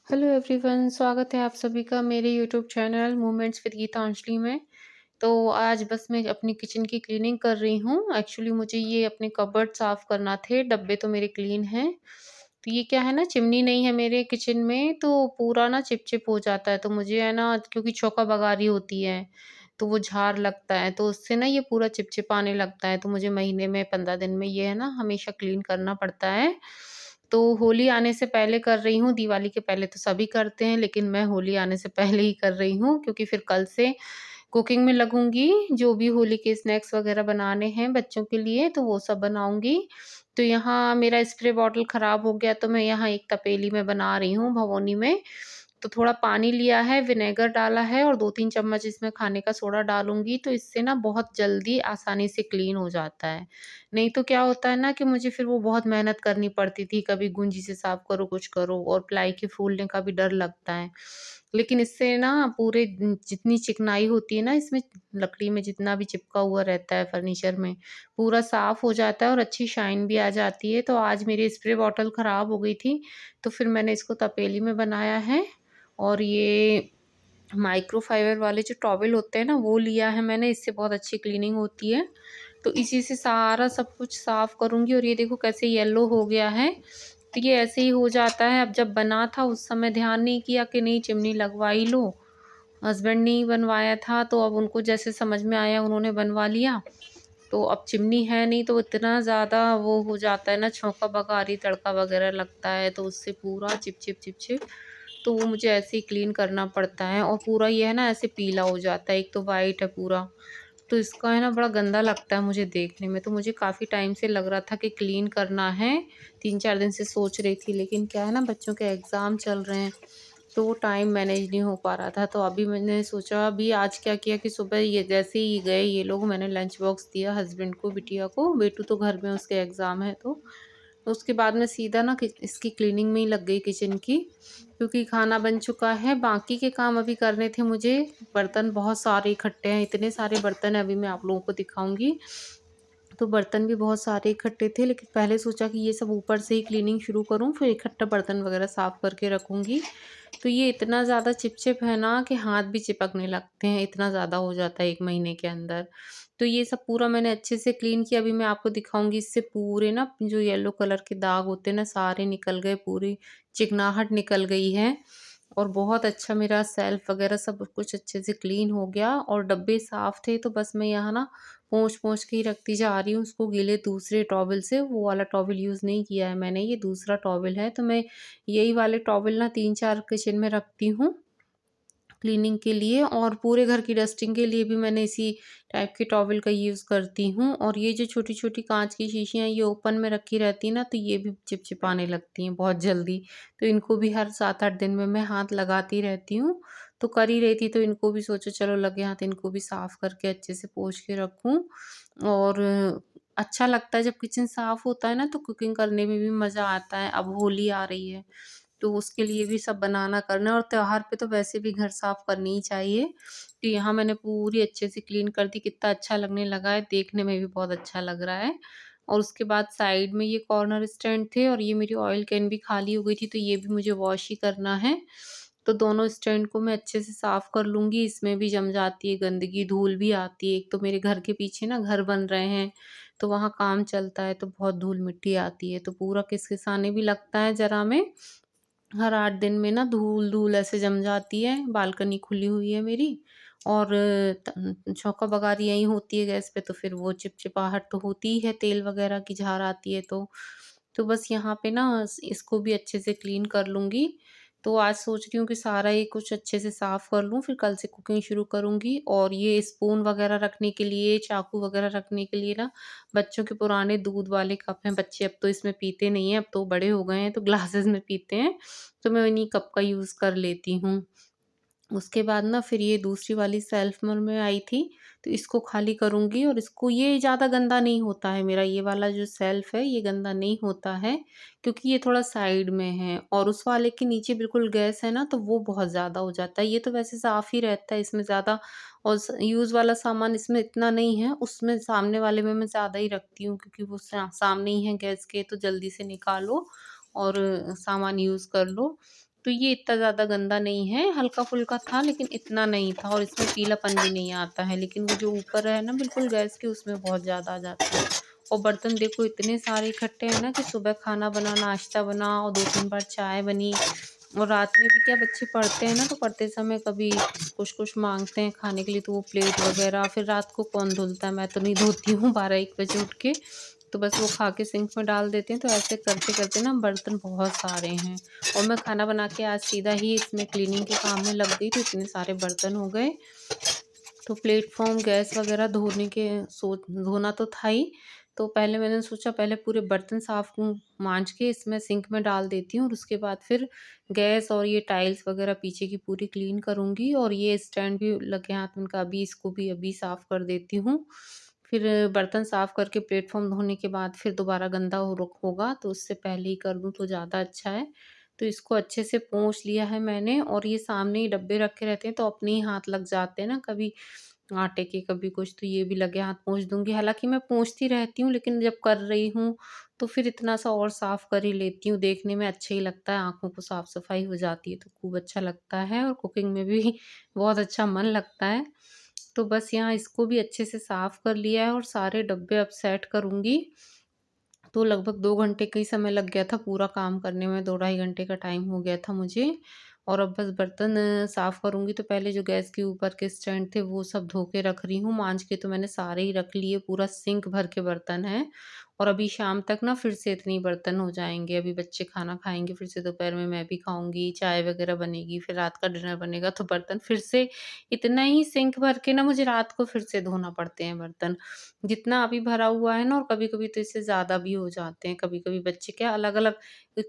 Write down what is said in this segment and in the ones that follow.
Hello everyone, स्वागत है आप सभी का मेरे YouTube channel moments with Geetanjali में। तो आज बस मैं अपनी किचन की क्लीनिंग कर रही हूँ। एक्चुअली मुझे ये अपने कबर्ड साफ़ करना थे, डब्बे तो मेरे क्लीन हैं। तो ये क्या है ना, चिमनी नहीं है मेरे किचन में, तो पूरा ना चिप-चिप हो जाता है। तो मुझे है ना, क्योंकि चौका बगारी होती है, तो वो झाग लगता है, तो उससे ना ये पूरा चिपचिपाने लगता है। तो मुझे महीने में 15 दिन में ये है ना, हमेशा क्लीन करना पड़ता है। तो होली आने से पहले कर रही हूँ, दिवाली के पहले तो सभी करते हैं, लेकिन मैं होली आने से पहले ही कर रही हूँ, क्योंकि फिर कल से कुकिंग में लगूँगी। जो भी होली के स्नैक्स वग़ैरह बनाने हैं बच्चों के लिए, तो वो सब बनाऊँगी। तो यहाँ मेरा स्प्रे बॉटल ख़राब हो गया, तो मैं यहाँ एक तपेली में बना रही हूँ, भगोनी में। तो थोड़ा पानी लिया है, विनेगर डाला है और 2-3 चम्मच इसमें खाने का सोडा डालूँगी, तो इससे ना बहुत जल्दी आसानी से क्लीन हो जाता है। नहीं तो क्या होता है ना, कि मुझे फिर वो बहुत मेहनत करनी पड़ती थी, कभी गुंजी से साफ करो, कुछ करो, और प्लाई के फूलने का भी डर लगता है। लेकिन इससे ना पूरे जितनी चिकनाई होती है ना इसमें, लकड़ी में जितना भी चिपका हुआ रहता है फर्नीचर में, पूरा साफ हो जाता है और अच्छी शाइन भी आ जाती है। तो आज मेरी स्प्रे बॉटल खराब हो गई थी, तो फिर मैंने इसको तपेली में बनाया है। और ये माइक्रोफाइबर वाले जो टॉवल होते हैं ना, वो लिया है मैंने, इससे बहुत अच्छी क्लीनिंग होती है। तो इसी से सारा सब कुछ साफ़ करूँगी, और ये देखो कैसे येलो हो गया है। तो ये ऐसे ही हो जाता है। अब जब बना था उस समय ध्यान नहीं किया कि नहीं चिमनी लगवा ही लो। हस्बैंड ने ही बनवाया था, तो अब उनको जैसे समझ में आया उन्होंने बनवा लिया। तो अब चिमनी है नहीं, तो इतना ज़्यादा वो हो जाता है ना, छौंका बघारी तड़का वग़ैरह लगता है, तो उससे पूरा चिप-चिप चिप-चिप, तो वो मुझे ऐसे ही क्लीन करना पड़ता है। और पूरा ये है ना, ऐसे पीला हो जाता है, एक तो वाइट है पूरा, तो इसका है ना बड़ा गंदा लगता है मुझे देखने में। तो मुझे काफ़ी टाइम से लग रहा था कि क्लीन करना है, 3-4 दिन से सोच रही थी, लेकिन क्या है ना, बच्चों के एग्ज़ाम चल रहे हैं, तो वो टाइम मैनेज नहीं हो पा रहा था। तो अभी मैंने सोचा, अभी आज क्या किया कि सुबह ये जैसे ही गए ये लोग, मैंने लंच बॉक्स दिया हस्बैंड को, बिटिया को, बेटू तो घर में, उसके एग्ज़ाम है, तो उसके बाद मैं सीधा ना इसकी क्लीनिंग में ही लग गई किचन की, क्योंकि खाना बन चुका है। बाकी के काम अभी करने थे मुझे, बर्तन बहुत सारे इकट्ठे हैं, इतने सारे बर्तन हैं, अभी मैं आप लोगों को दिखाऊँगी। तो बर्तन भी बहुत सारे इकट्ठे थे, लेकिन पहले सोचा कि ये सब ऊपर से ही क्लीनिंग शुरू करूँ, फिर इकट्ठा बर्तन वगैरह साफ़ करके रखूँगी। तो ये इतना ज़्यादा चिपचिप है ना, कि हाथ भी चिपकने लगते हैं, इतना ज़्यादा हो जाता है 1 महीने के अंदर। तो ये सब पूरा मैंने अच्छे से क्लीन किया, अभी मैं आपको दिखाऊँगी। इससे पूरे ना जो येलो कलर के दाग होते हैं ना, सारे निकल गए, पूरी चिकनाहट निकल गई है। और बहुत अच्छा मेरा सेल्फ वगैरह सब कुछ अच्छे से क्लीन हो गया, और डब्बे साफ़ थे, तो बस मैं यहाँ ना पोंछ-पोंछ के ही रखती जा रही हूँ उसको गीले दूसरे टॉवल से। वो वाला टॉवल यूज़ नहीं किया है मैंने, ये दूसरा टॉवल है, तो मैं यही वाले टॉवल ना 3-4 किचन में रखती हूँ क्लीनिंग के लिए, और पूरे घर की डस्टिंग के लिए भी मैंने इसी टाइप के टॉवल का यूज़ करती हूँ। और ये जो छोटी-छोटी काँच की शीशियाँ ये ओपन में रखी रहती हैं ना, तो ये भी चिपचिपाने लगती हैं बहुत जल्दी। तो इनको भी हर 7-8 दिन में मैं हाथ लगाती रहती हूँ। तो कर ही रही थी, तो इनको भी सोचा चलो लगे हाथ, इनको भी साफ़ करके अच्छे से पोंछ के रखूँ। और अच्छा लगता है जब किचन साफ़ होता है ना, तो कुकिंग करने में भी मज़ा आता है। अब होली आ रही है, तो उसके लिए भी सब बनाना करना है, और त्योहार पे तो वैसे भी घर साफ करनी ही चाहिए। तो यहाँ मैंने पूरी अच्छे से क्लीन कर दी, कितना अच्छा लगने लगा है, देखने में भी बहुत अच्छा लग रहा है। और उसके बाद साइड में ये कॉर्नर स्टैंड थे, और ये मेरी ऑयल कैन भी खाली हो गई थी, तो ये भी मुझे वॉश ही करना है। तो दोनों स्टैंड को मैं अच्छे से साफ कर लूँगी, इसमें भी जम जाती है गंदगी, धूल भी आती है। एक तो मेरे घर के पीछे ना घर बन रहे हैं, तो वहाँ काम चलता है, तो बहुत धूल-मिट्टी आती है, तो पूरा किसकिसाने भी लगता है ज़रा में। हर 8 दिन में ना धूल-धूल ऐसे जम जाती है, बालकनी खुली हुई है मेरी, और चौका-बगारी यहीं होती है गैस पे, तो फिर वो चिपचिपाहट तो होती ही है, तेल वगैरह की झार आती है तो। तो बस यहाँ पे ना इसको भी अच्छे से क्लीन कर लूँगी। तो आज सोच रही हूँ कि सारा ये कुछ अच्छे से साफ़ कर लूँ, फिर कल से कुकिंग शुरू करूँगी। और ये स्पून वगैरह रखने के लिए, चाकू वगैरह रखने के लिए ना, बच्चों के पुराने दूध वाले कप हैं, बच्चे अब तो इसमें पीते नहीं हैं, अब तो बड़े हो गए हैं, तो ग्लासेस में पीते हैं, तो मैं उन्हीं कप का यूज़ कर लेती हूँ। उसके बाद ना फिर ये दूसरी वाली शेल्फ में आई थी, तो इसको खाली करूँगी, और इसको ये ज़्यादा गंदा नहीं होता है, मेरा ये वाला जो शेल्फ है ये गंदा नहीं होता है, क्योंकि ये थोड़ा साइड में है, और उस वाले के नीचे बिल्कुल गैस है ना, तो वो बहुत ज़्यादा हो जाता है। ये तो वैसे साफ़ ही रहता है इसमें ज़्यादा, और यूज़ वाला सामान इसमें इतना नहीं है, उसमें सामने वाले में मैं ज़्यादा ही रखती हूँ, क्योंकि वो सामने ही है गैस के, तो जल्दी से निकालो और सामान यूज़ कर लो। तो ये इतना ज़्यादा गंदा नहीं है, हल्का-फुल्का था लेकिन इतना नहीं था और इसमें पीलापन भी नहीं आता है। लेकिन वो जो ऊपर है ना बिल्कुल गैस के, उसमें बहुत ज़्यादा आ जाता है। और बर्तन देखो इतने सारे इकट्ठे हैं ना कि सुबह खाना बना, नाश्ता बना और 2-3 बार चाय बनी। और रात में भी क्या बच्चे पढ़ते हैं ना, तो पढ़ते समय कभी कुछ-कुछ माँगते हैं खाने के लिए, तो वो प्लेट वग़ैरह फिर रात को कौन धुलता है, मैं तो नहीं धोती हूँ 12-1 बजे उठ के, तो बस वो खा के सिंक में डाल देते हैं। तो ऐसे करते-करते ना बर्तन बहुत सारे हैं और मैं खाना बना के आज सीधा ही इसमें क्लीनिंग के काम में लग गई, तो इतने सारे बर्तन हो गए। तो प्लेटफ़ॉर्म, गैस वग़ैरह धोना तो था ही, तो पहले मैंने सोचा पहले पूरे बर्तन माँज के इसमें सिंक में डाल देती हूँ और उसके बाद फिर गैस और ये टाइल्स वग़ैरह पीछे की पूरी क्लीन करूँगी। और ये स्टैंड भी लगे हाथ में उनका, अभी इसको भी अभी साफ़ कर देती हूँ। फिर बर्तन साफ़ करके प्लेटफ़ॉर्म धोने के बाद फिर दोबारा गंदा होगा, तो उससे पहले ही कर दूँ तो ज़्यादा अच्छा है। तो इसको अच्छे से पोंछ लिया है मैंने और ये सामने ही डब्बे रखे रहते हैं, तो अपने ही हाथ लग जाते हैं ना, कभी आटे के कभी कुछ, तो ये भी लगे हाथ पोंछ दूँगी। हालाँकि मैं पोंछती रहती हूँ लेकिन जब कर रही हूँ तो फिर इतना सा और साफ़ कर ही लेती हूँ, देखने में अच्छा ही लगता है, आँखों को साफ़-सफ़ाई हो जाती है तो खूब अच्छा लगता है और कुकिंग में भी बहुत अच्छा मन लगता है। तो बस यहाँ इसको भी अच्छे से साफ़ कर लिया है और सारे डब्बे अब सेट करूँगी। तो लगभग 2 घंटे का ही समय लग गया था पूरा काम करने में, 2 ढाई घंटे का टाइम हो गया था मुझे। और अब बस बर्तन साफ़ करूँगी, तो पहले जो गैस के ऊपर के स्टैंड थे वो सब धो के रख रही हूँ, माँज के तो मैंने सारे ही रख लिए, पूरा सिंक भर के बर्तन हैं। और अभी शाम तक ना फिर से इतने ही बर्तन हो जाएँगे, अभी बच्चे खाना खाएँगे, फिर से दोपहर में मैं भी खाऊँगी, चाय वग़ैरह बनेगी, फिर रात का डिनर बनेगा, तो बर्तन फिर से इतना ही सिंक भर के ना मुझे रात को फिर से धोना पड़ते हैं बर्तन। जितना अभी भरा हुआ है ना, और कभी-कभी तो इससे ज़्यादा भी हो जाते हैं। कभी-कभी बच्चे क्या अलग-अलग,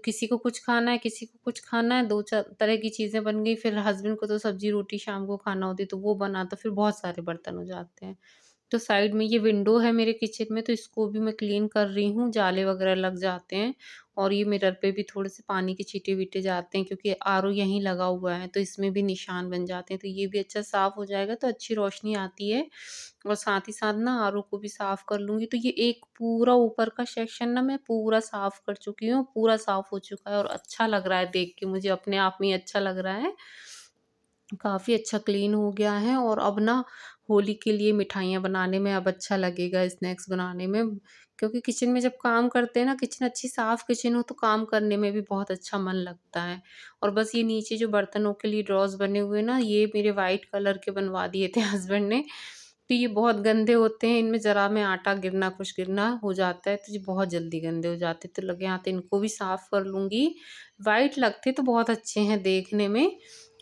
किसी को कुछ खाना है, किसी को कुछ खाना है, 2-4 तरह की चीज़ें बन गई, फिर हस्बैंड को तो सब्ज़ी-रोटी शाम को खाना होती है, तो वो बना, तो फिर बहुत सारे बर्तन हो जाते हैं। तो साइड में ये विंडो है मेरे किचन में, तो इसको भी मैं क्लीन कर रही हूँ, जाले वगैरह लग जाते हैं। और ये मिरर पे भी थोड़े से पानी के छींटे-वीटे जाते हैं, क्योंकि आरओ यहीं लगा हुआ है, तो इसमें भी निशान बन जाते हैं, तो ये भी अच्छा साफ़ हो जाएगा, तो अच्छी रोशनी आती है। और साथ ही साथ ना आरओ को भी साफ़ कर लूँगी, तो ये एक पूरा ऊपर का सेक्शन ना मैं पूरा साफ़ कर चुकी हूँ, पूरा साफ़ हो चुका है और अच्छा लग रहा है देख के, मुझे अपने आप में ही अच्छा लग रहा है। काफ़ी अच्छा क्लीन हो गया है और अब ना होली के लिए मिठाइयाँ बनाने में अब अच्छा लगेगा, स्नैक्स बनाने में। क्योंकि किचन में जब काम करते हैं ना, किचन अच्छी साफ़ किचन हो तो काम करने में भी बहुत अच्छा मन लगता है। और बस ये नीचे जो बर्तनों के लिए ड्रॉज़ बने हुए ना, ये मेरे वाइट कलर के बनवा दिए थे हस्बैंड ने। तो ये बहुत गंदे होते हैं, इनमें ज़रा में आटा गिरना, कुछ गिरना हो जाता है, तो ये बहुत जल्दी गंदे हो जाते हैं, तो लगे हाथ इनको भी साफ़ कर लूँगी। वाइट लगते तो बहुत अच्छे हैं देखने में,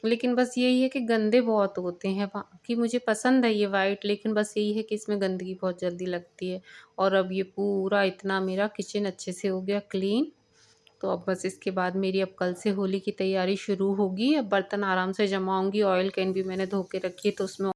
लेकिन बस यही है कि गंदे बहुत होते हैं। बाकी मुझे पसंद है ये वाइट, लेकिन बस यही है कि इसमें गंदगी बहुत जल्दी लगती है। और अब ये पूरा इतना मेरा किचन अच्छे से हो गया क्लीन। तो अब बस इसके बाद मेरी अब कल से होली की तैयारी शुरू होगी। अब बर्तन आराम से जमाऊँगी, ऑयल कैन भी मैंने धो के रखी है, तो उसमें